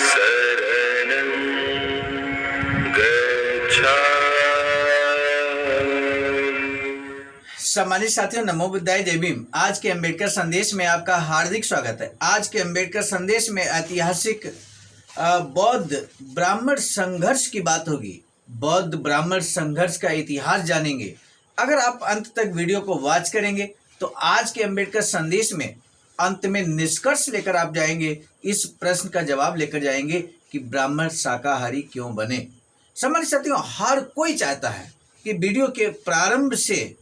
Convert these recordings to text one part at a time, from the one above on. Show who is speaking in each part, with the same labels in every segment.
Speaker 1: शरणं गच्छामि।
Speaker 2: सम्मानित साथियों, नमो बुद्धाय, जय भीम। आज के अम्बेडकर संदेश में आपका हार्दिक स्वागत है। आज के अम्बेडकर संदेश में ऐतिहासिक बौद्ध ब्राह्मण संघर्ष की बात होगी। बौद्ध ब्राह्मण संघर्ष का इतिहास जानेंगे। अगर आप अंत तक वीडियो को वॉच करेंगे तो आज के अम्बेडकर संदेश में अंत में निष्कर्ष लेकर आप जाएंगे, इस प्रश्न का जवाब लेकर जाएंगे कि ब्राह्मण शाकाहारी क्यों बने। सम्मानित साथियों, हर कोई चाहता है कि वीडियो के प्रारंभ से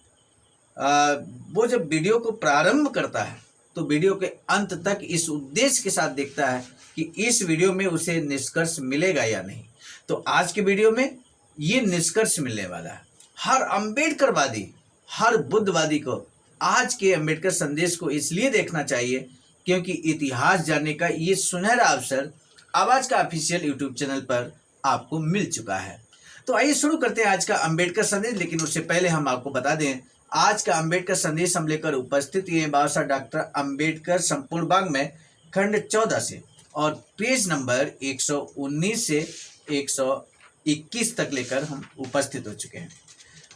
Speaker 2: वो जब वीडियो को प्रारंभ करता है तो वीडियो के अंत तक इस उद्देश्य के साथ देखता है कि इस वीडियो में उसे निष्कर्ष मिलेगा या नहीं। तो आज के वीडियो में ये निष्कर्ष मिलने वाला है। हर अम्बेडकरवादी, हर बुद्धवादी को आज के अम्बेडकर संदेश को इसलिए देखना चाहिए क्योंकि इतिहास जानने का ये सुनहरा अवसर आवाज का ऑफिशियल यूट्यूब चैनल पर आपको मिल चुका है। तो आइए शुरू करते हैं आज का अम्बेडकर संदेश। लेकिन उससे पहले हम आपको बता दें, आज का अम्बेडकर संदेश हम लेकर उपस्थित हुए बाबा साहब डॉक्टर अम्बेडकर संपूर्ण बाग में खंड 14 से और पेज नंबर 119 से 121 तक लेकर हम उपस्थित हो चुके हैं।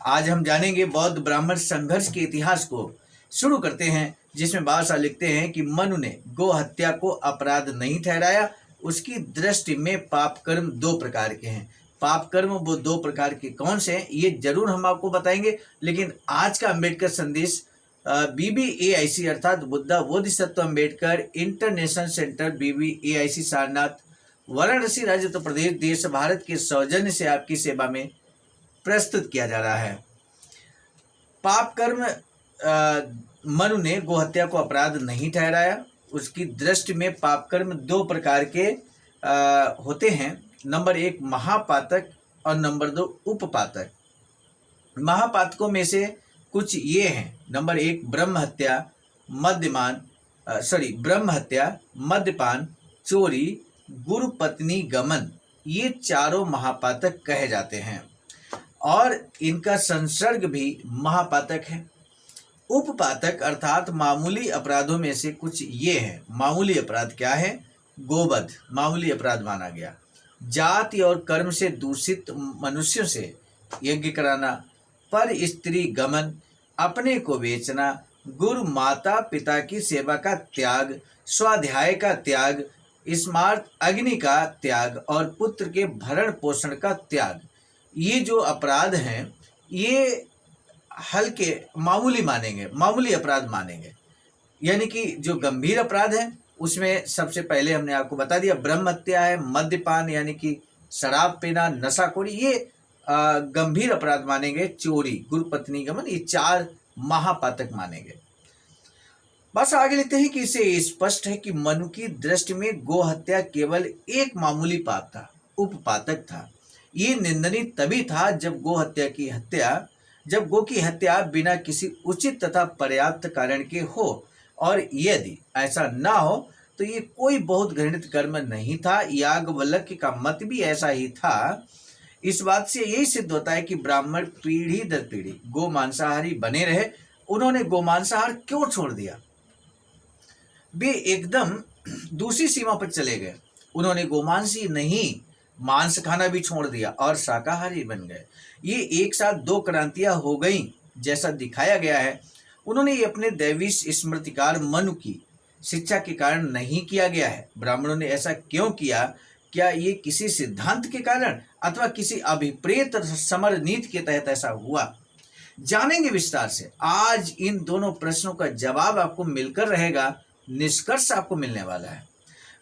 Speaker 2: आज हम जानेंगे बौद्ध ब्राह्मण संघर्ष के इतिहास को। शुरू करते हैं जिसमें बाबा साहब लिखते हैं कि मनु ने गो हत्या को अपराध नहीं ठहराया। उसकी दृष्टि में पाप कर्म दो प्रकार के हैं। पाप कर्म वो दो प्रकार के कौन से हैं ये जरूर हम आपको बताएंगे। लेकिन आज का अम्बेडकर संदेश BBAIC अर्थात Buddha Bodhisattva Ambedkar international centre BBAIC Sarnath Varanasi राज्य उत्तर प्रदेश देश भारत के सौजन्य से आपकी सेवा में प्रस्तुत किया जा रहा है। पाप कर्म मनु ने गोहत्या को अपराध नहीं ठहराया। उसकी दृष्टि में पाप कर्म दो प्रकार के होते हैं। नंबर 1 महापातक और नंबर 2 उपपातक। महापातकों में से कुछ ये हैं। नंबर 1 ब्रह्म हत्या, मद्यपान, चोरी, गुरु पत्नी गमन। ये चारों महापातक कहे जाते हैं और इनका संसर्ग भी महापातक है। उपपातक अर्थात मामूली अपराधों में से कुछ ये हैं। मामूली अपराध क्या है? गोवध मामूली अपराध माना गया। जाति और कर्म से दूषित मनुष्यों से यज्ञ कराना, पर स्त्री गमन, अपने को बेचना, गुरु माता पिता की सेवा का त्याग, स्वाध्याय का त्याग, स्मार्त अग्नि का त्याग और पुत्र के भरण पोषण का त्याग। ये जो अपराध हैं ये हल्के मामूली मानेंगे, मामूली अपराध मानेंगे। यानी कि जो गंभीर अपराध है उसमें सबसे पहले हमने आपको बता दिया ब्रह्म हत्या है, मद्यपान यानी कि शराब पीना, नशाखोरी, ये गंभीर अपराध मानेंगे। चोरी, गुरु पत्नी गमन, ये चार महापातक मानेंगे। बस आगे लिखते हैं कि इसे स्पष्ट है कि मनु की दृष्टि में गो हत्या केवल एक मामूली पाप था, उपपातक था। ये निंदनीय तभी था जब गो की हत्या बिना किसी उचित तथा पर्याप्त कारण के हो, और यदि ऐसा ना हो तो ये कोई बहुत घृणित कर्म नहीं था। याज्ञवल्क्य का मत भी ऐसा ही था। इस बात से यही सिद्ध होता है कि ब्राह्मण पीढ़ी दर पीढ़ी गो मांसाहारी बने रहे। उन्होंने गो मांसाहार क्यों छोड़ दिया? वे एकदम दूसरी सीमा पर चले गए। उन्होंने गोमांसी नहीं, मांस खाना भी छोड़ दिया और शाकाहारी बन गए। ये एक साथ दो क्रांतियां हो गई जैसा दिखाया गया है। उन्होंने ये अपने दैवी स्मृतिकार मनु की शिक्षा के कारण नहीं किया गया है। ब्राह्मणों ने ऐसा क्यों किया? क्या ये किसी सिद्धांत के कारण अथवा किसी अभिप्रेत समर नीति के तहत ऐसा हुआ? जानेंगे विस्तार से। आज इन दोनों प्रश्नों का जवाब आपको मिलकर रहेगा, निष्कर्ष आपको मिलने वाला है।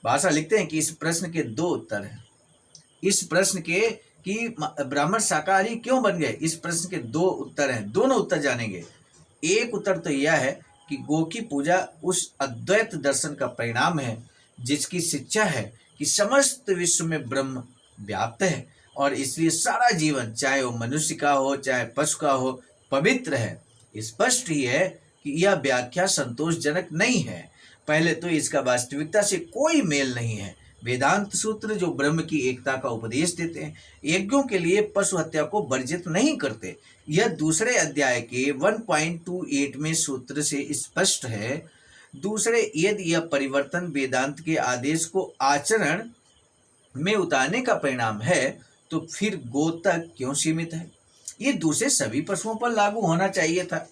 Speaker 2: भाषा लिखते हैं कि इस प्रश्न के दो उत्तर हैं। इस प्रश्न के कि ब्राह्मण शाकाहारी क्यों बन गए, इस प्रश्न के दो उत्तर हैं। दोनों उत्तर जानेंगे। एक उत्तर तो यह है कि गो की पूजा उस अद्वैत दर्शन का परिणाम है जिसकी शिक्षा है कि समस्त विश्व में ब्रह्म व्याप्त है और इसलिए सारा जीवन, चाहे वो मनुष्य का हो चाहे पशु का हो, पवित्र है। स्पष्ट ही है कि यह व्याख्या संतोषजनक नहीं है। पहले तो इसका वास्तविकता से कोई मेल नहीं है। वेदांत सूत्र जो ब्रह्म की एकता का उपदेश देते हैं, यज्ञों के लिए पशु हत्या को वर्जित नहीं करते। यह दूसरे अध्याय के 1.28 में सूत्र से स्पष्ट है। दूसरे, यदि यह परिवर्तन वेदांत के आदेश को आचरण में उतारने का परिणाम है तो फिर गो तक क्यों सीमित है? ये दूसरे सभी पशुओं पर लागू होना चाहिए था।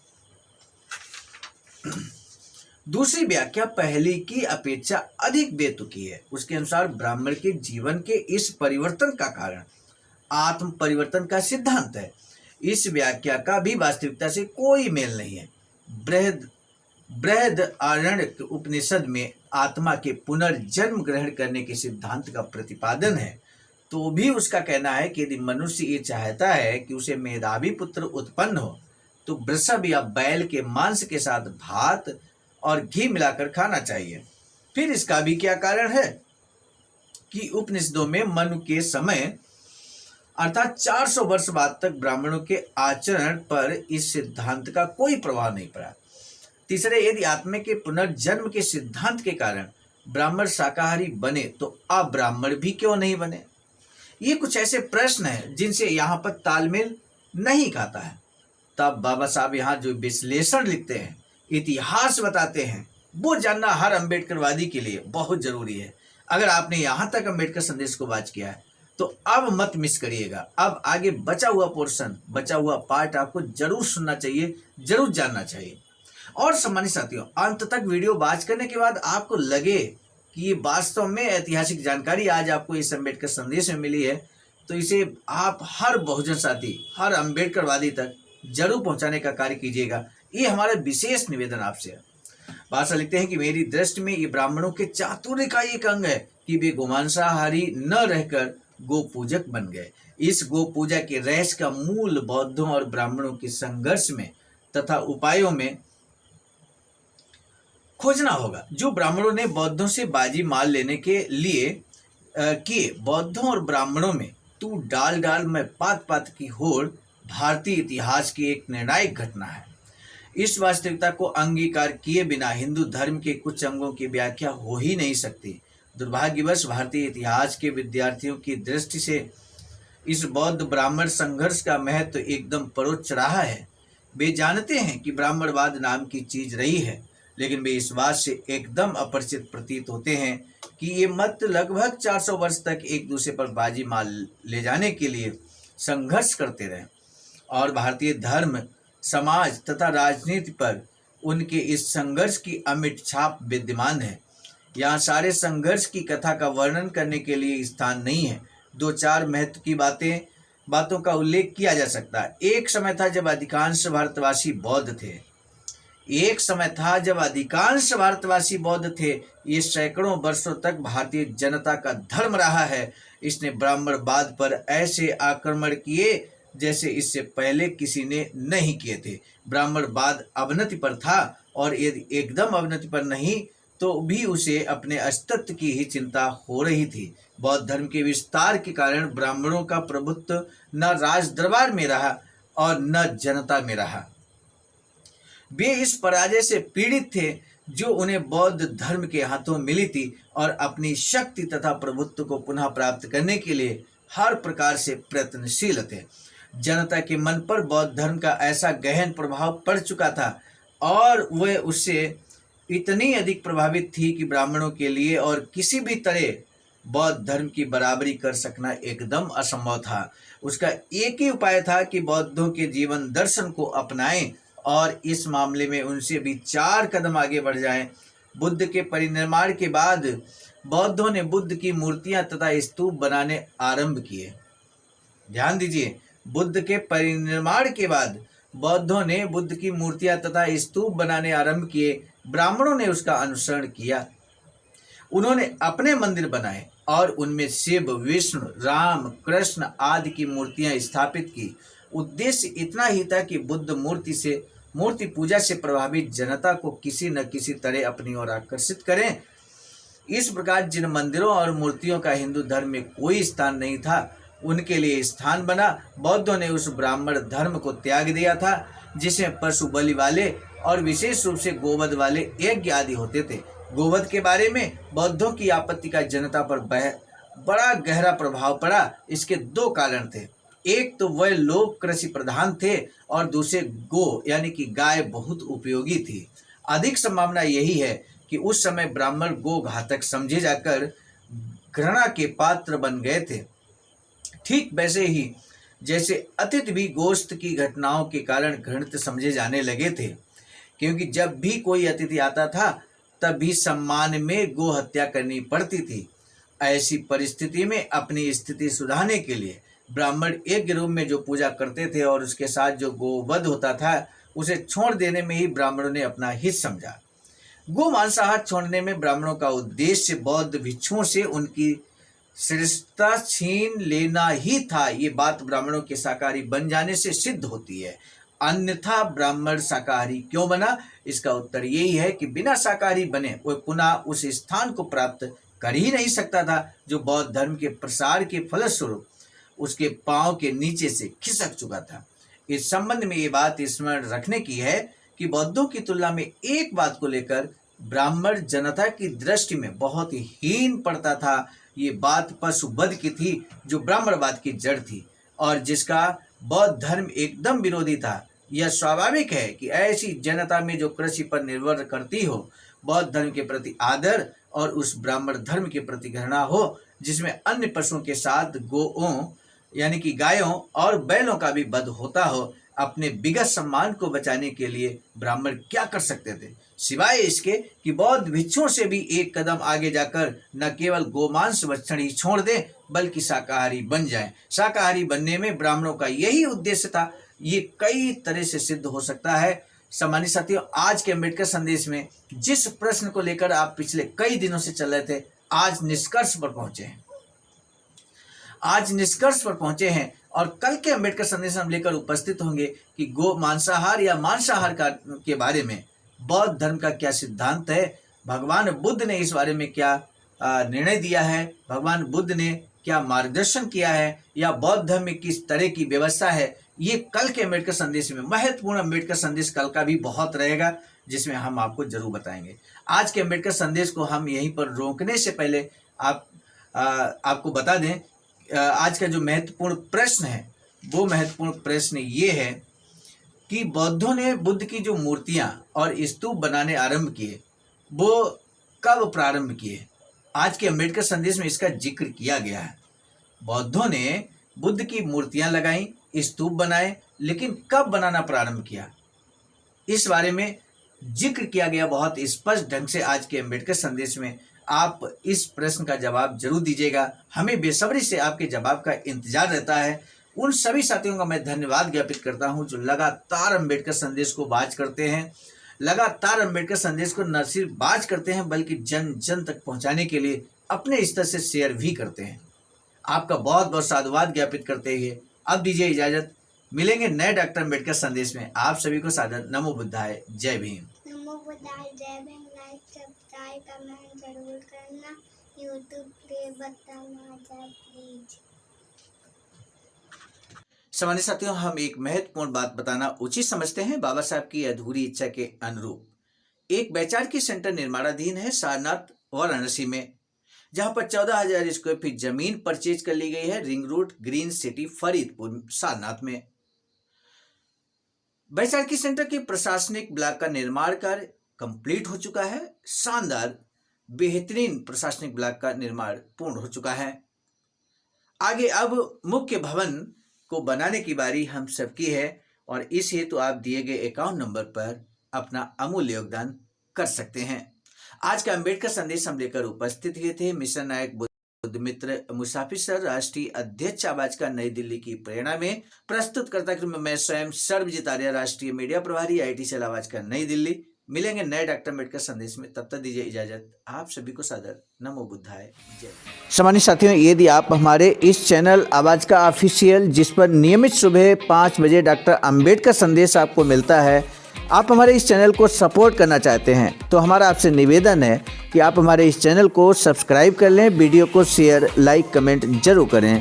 Speaker 2: दूसरी व्याख्या पहले की अपेक्षा अधिक बेतुकी है। उसके अनुसार ब्राह्मण के जीवन के इस परिवर्तन का कारण आत्म परिवर्तन का सिद्धांत है। इस व्याख्या का भी वास्तविकता से कोई मेल नहीं है। बृहदारण्यक उपनिषद में आत्मा के पुनर्जन्म ग्रहण करने के सिद्धांत का प्रतिपादन है, तो भी उसका कहना है कि यदि मनुष्य ये चाहता है कि उसे मेधावी पुत्र उत्पन्न हो तो वृषभ या बैल के मांस के साथ भात और घी मिलाकर खाना चाहिए। फिर इसका भी क्या कारण है कि उपनिषदों में मनु के समय अर्थात 400 वर्ष बाद तक ब्राह्मणों के आचरण पर इस सिद्धांत का कोई प्रभाव नहीं पड़ा। तीसरे, यदि आत्मा के पुनर्जन्म के सिद्धांत के कारण ब्राह्मण शाकाहारी बने तो अब्राह्मण भी क्यों नहीं बने? ये कुछ ऐसे प्रश्न हैं जिनसे यहाँ पर तालमेल नहीं खाता है। तब बाबा साहब यहाँ जो विश्लेषण लिखते हैं, इतिहास बताते हैं, वो जानना हर अम्बेडकरवादी के लिए बहुत जरूरी है। अगर आपने यहाँ तक अम्बेडकर संदेश को वाच किया है तो अब मत मिस करिएगा। अब आगे बचा हुआ पोर्शन, बचा हुआ पार्ट आपको जरूर सुनना चाहिए, जरूर जानना चाहिए। और सम्मानित साथियों, अंत तक वीडियो वॉच करने के बाद आपको लगे कि ये वास्तव में ऐतिहासिक जानकारी आज आपको इस अम्बेडकर संदेश में मिली है, तो इसे आप हर बहुजन साथी, हर अम्बेडकरवादी तक जरूर पहुंचाने का कार्य कीजिएगा। ये हमारा विशेष निवेदन आपसे है। बादशाह लिखते हैं कि मेरी दृष्टि में ये ब्राह्मणों के चातुर्य का एक अंग है कि वे गोमांसाहारी न रहकर गो पूजक बन गए। इस गो पूजा के रहस्य का मूल बौद्धों और ब्राह्मणों के संघर्ष में तथा उपायों में खोजना होगा, जो ब्राह्मणों ने बौद्धों से बाजी मार लेने के लिए किए। बौद्धों और ब्राह्मणों में तू डाल डाल में पात पात की होड़ भारतीय इतिहास की एक निर्णायक घटना है। इस वास्तविकता को अंगीकार किए बिना हिंदू धर्म के कुछ अंगों की व्याख्या हो ही नहीं सकती। दुर्भाग्यवश भारतीय इतिहास के विद्यार्थियों की दृष्टि से इस बौद्ध ब्राह्मण संघर्ष का महत्व एकदम परोक्ष रहा है। वे जानते हैं कि ब्राह्मणवाद नाम की चीज रही है, लेकिन वे इस बात से एकदम अपरिचित प्रतीत होते हैं कि ये मत लगभग 400 वर्ष तक एक दूसरे पर बाजी मार ले जाने के लिए संघर्ष करते रहे और भारतीय धर्म, समाज तथा राजनीति पर उनके इस संघर्ष की अमिट छाप विद्यमान है। यहाँ सारे संघर्ष की कथा का वर्णन करने के लिए स्थान नहीं है। 2-4 महत्व की बातों का उल्लेख किया जा सकता है। एक समय था जब अधिकांश भारतवासी बौद्ध थे। ये सैकड़ों वर्षों तक भारतीय जनता का धर्म रहा है। इसने ब्राह्मणवाद पर ऐसे आक्रमण किए जैसे इससे पहले किसी ने नहीं किए थे। ब्राह्मणवाद अवनति पर था और यदि एकदम अवनति पर नहीं तो भी उसे अपने अस्तित्व की ही चिंता हो रही थी। बौद्ध धर्म के विस्तार के कारण ब्राह्मणों का प्रभुत्व न राज दरबार में रहा और न जनता में रहा। वे इस पराजय से पीड़ित थे जो उन्हें बौद्ध धर्म के हाथों मिली थी और अपनी शक्ति तथा प्रभुत्व को पुनः प्राप्त करने के लिए हर प्रकार से प्रयत्नशील थे। जनता के मन पर बौद्ध धर्म का ऐसा गहन प्रभाव पड़ चुका था और वह उससे इतनी अधिक प्रभावित थी कि ब्राह्मणों के लिए और किसी भी तरह बौद्ध धर्म की बराबरी कर सकना एकदम असंभव था। उसका एक ही उपाय था कि बौद्धों के जीवन दर्शन को अपनाएं और इस मामले में उनसे भी 4 कदम आगे बढ़ जाएं। बुद्ध के परिनिर्वाण के बाद बौद्धों ने बुद्ध की मूर्तियां तथा स्तूप बनाने आरंभ किए। ध्यान दीजिए, बुद्ध के परिनिर्वाण के बाद बौद्धों ने बुद्ध की मूर्तियां तथा स्तूप बनाने आरंभ किए। ब्राह्मणों ने उसका अनुसरण किया। उन्होंने अपने मंदिर बनाए और उनमें शिव, विष्णु, राम, कृष्ण आदि की मूर्तियां स्थापित की। उद्देश्य इतना ही था कि बुद्ध मूर्ति पूजा से प्रभावित जनता को किसी न किसी तरह अपनी ओर आकर्षित करें। इस प्रकार जिन मंदिरों और मूर्तियों का हिंदू धर्म में कोई स्थान नहीं था, उनके लिए स्थान बना। बौद्धों ने उस ब्राह्मण धर्म को त्याग दिया था जिसमें पशु बलि वाले और विशेष रूप से गोवध वाले यज्ञ आदि होते थे। गोवध के बारे में बौद्धों की आपत्ति का जनता पर बड़ा गहरा प्रभाव पड़ा। इसके 2 कारण थे। एक तो वह लोग कृषि प्रधान थे और दूसरे गो यानी कि गाय बहुत उपयोगी थी। अधिक संभावना यही है कि उस समय ब्राह्मण गो घातक समझे जाकर घृणा के पात्र बन गए थे। ठीक वैसे ही जैसे अतिथि भी गोश्त की घटनाओं के कारण घृणित समझे जाने लगे थे, क्योंकि जब भी कोई अतिथि आता था तब भी सम्मान में गो हत्या करनी पड़ती थी। ऐसी परिस्थिति में अपनी स्थिति सुधारने के लिए ब्राह्मण एक गिरोह में जो पूजा करते थे और उसके साथ जो गोवध होता था उसे छोड़ देने में ही ब्राह्मणों ने अपना हित समझा। गो मांसाहार छोड़ने में ब्राह्मणों का उद्देश्य बौद्ध भिक्षुओं से उनकी श्रेष्ठता छीन लेना ही था। ये बात ब्राह्मणों के शाकाहारी बन जाने से सिद्ध होती है। अन्यथा ब्राह्मण शाकाहारी क्यों बना? इसका उत्तर यही है कि बिना शाकाहारी बने वह पुनः उस स्थान को प्राप्त कर ही नहीं सकता था जो बौद्ध धर्म के प्रसार के फलस्वरूप उसके पांव के नीचे से खिसक चुका था। इस संबंध में ये बात स्मरण रखने की है कि बौद्धों की तुलना में एक बात को लेकर ब्राह्मण जनता की दृष्टि में बहुत ही हीन पड़ता था। ये बात पशुवध की थी जो ब्राह्मणवाद की जड़ थी और जिसका बौद्ध धर्म एकदम विरोधी था। यह स्वाभाविक है कि ऐसी जनता में जो कृषि पर निर्भर करती हो, बौद्ध धर्म के प्रति आदर और उस ब्राह्मण धर्म के प्रति घृणा हो जिसमें अन्य पशुओं के साथ गोओं यानी कि गायों और बैलों का भी वध होता हो। अपने विगत सम्मान को बचाने के लिए ब्राह्मण क्या कर सकते थे सिवाय इसके कि बौद्ध भिक्षुओं से भी एक कदम आगे जाकर न केवल गोमांस भक्षण ही छोड़ दें बल्कि शाकाहारी बन जाएं। शाकाहारी बनने में ब्राह्मणों का यही उद्देश्य था। ये कई तरह से सिद्ध हो सकता है। सम्मानित साथियों, आज के अम्बेडकर संदेश में जिस प्रश्न को लेकर आप पिछले कई दिनों से चल रहे थे, आज निष्कर्ष पर पहुंचे हैं और कल के अम्बेडकर संदेश हम लेकर उपस्थित होंगे कि गो मांसाहार या मांसाहार के बारे में बौद्ध धर्म का क्या सिद्धांत है, भगवान बुद्ध ने इस बारे में क्या निर्णय दिया है, भगवान बुद्ध ने क्या मार्गदर्शन किया है या बौद्ध धर्म में किस तरह की व्यवस्था है। ये कल के अम्बेडकर संदेश में महत्वपूर्ण अम्बेडकर संदेश कल का भी बहुत रहेगा जिसमें हम आपको जरूर बताएंगे। आज के अम्बेडकर संदेश को हम यहीं पर रोकने से पहले आपको बता दें, आज का जो महत्वपूर्ण प्रश्न है वो महत्वपूर्ण प्रश्न ये है कि बौद्धों ने बुद्ध की जो मूर्तियां और स्तूप बनाने आरंभ किए वो कब प्रारंभ किए। आज के अम्बेडकर संदेश में इसका जिक्र किया गया है। बौद्धों ने बुद्ध की मूर्तियां लगाई, स्तूप बनाए, लेकिन कब बनाना प्रारंभ किया इस बारे में जिक्र किया गया बहुत स्पष्ट ढंग से। आज के अम्बेडकर संदेश में आप इस प्रश्न का जवाब जरूर दीजिएगा। हमें बेसब्री से आपके जवाब का इंतजार रहता है। उन सभी साथियों का मैं धन्यवाद ज्ञापित करता हूं जो लगातार अम्बेडकर संदेश को वाच करते हैं, लगातार अम्बेडकर संदेश को न सिर्फ वाच करते हैं बल्कि जन जन तक पहुंचाने के लिए अपने स्तर से शेयर भी करते हैं। आपका बहुत बहुत साधुवाद ज्ञापित करते हुए अब दीजिए इजाजत। मिलेंगे नए डॉक्टर अम्बेडकर संदेश में। आप सभी को सादर नमो बुद्धाय, जय भीम।
Speaker 3: नमो बुद्धाय, जय भीम। लाइक सब्सक्राइब कमेंट जरूर करना। यूट्यूब पे बताना प्लीज।
Speaker 2: सम्मानित साथियों, हम एक महत्वपूर्ण बात बताना उचित समझते हैं। बाबा साहब की अधूरी इच्छा के अनुरूप एक वैचारिकी सेंटर निर्माणाधीन है सारनाथ वाराणसी में, जहां पर 14,000 स्क्वायर फीट जमीन परचेज कर ली गई है ring road green city Faridpur Sarnath में। वैचारिकी सेंटर के प्रशासनिक ब्लॉक का निर्माण कार्य कंप्लीट हो चुका है। शानदार बेहतरीन प्रशासनिक ब्लॉक का निर्माण पूर्ण हो चुका है। आगे अब मुख्य भवन को बनाने की बारी हम सबकी है और इस हेतु आप दिए गए अकाउंट नंबर पर अपना अमूल्य योगदान कर सकते हैं। आज का अम्बेडकर संदेश हम लेकर उपस्थित हुए थे मिशन नायक बुद्ध मित्र मुसाफिर सर, राष्ट्रीय अध्यक्ष आवाज का नई दिल्ली की प्रेरणा में प्रस्तुत करता क्रम मैं स्वयं सर्वजित आर्य, राष्ट्रीय मीडिया प्रभारी, IIT सेल आवाज का नई दिल्ली। मिलेंगे नए डॉक्टर अम्बेडकर संदेश में, तब तक दीजिए इजाजत। आप सभी को सादर नमो बुद्धाय, जय। सम्मानित साथियों, यदि आप हमारे इस चैनल आवाज का ऑफिशियल, जिस पर नियमित सुबह 5 बजे डॉक्टर अम्बेडकर संदेश आपको मिलता है, आप हमारे इस चैनल को सपोर्ट करना चाहते हैं तो हमारा आपसे निवेदन है कि आप हमारे इस चैनल को सब्सक्राइब कर लें, वीडियो को शेयर, लाइक, कमेंट जरूर करें।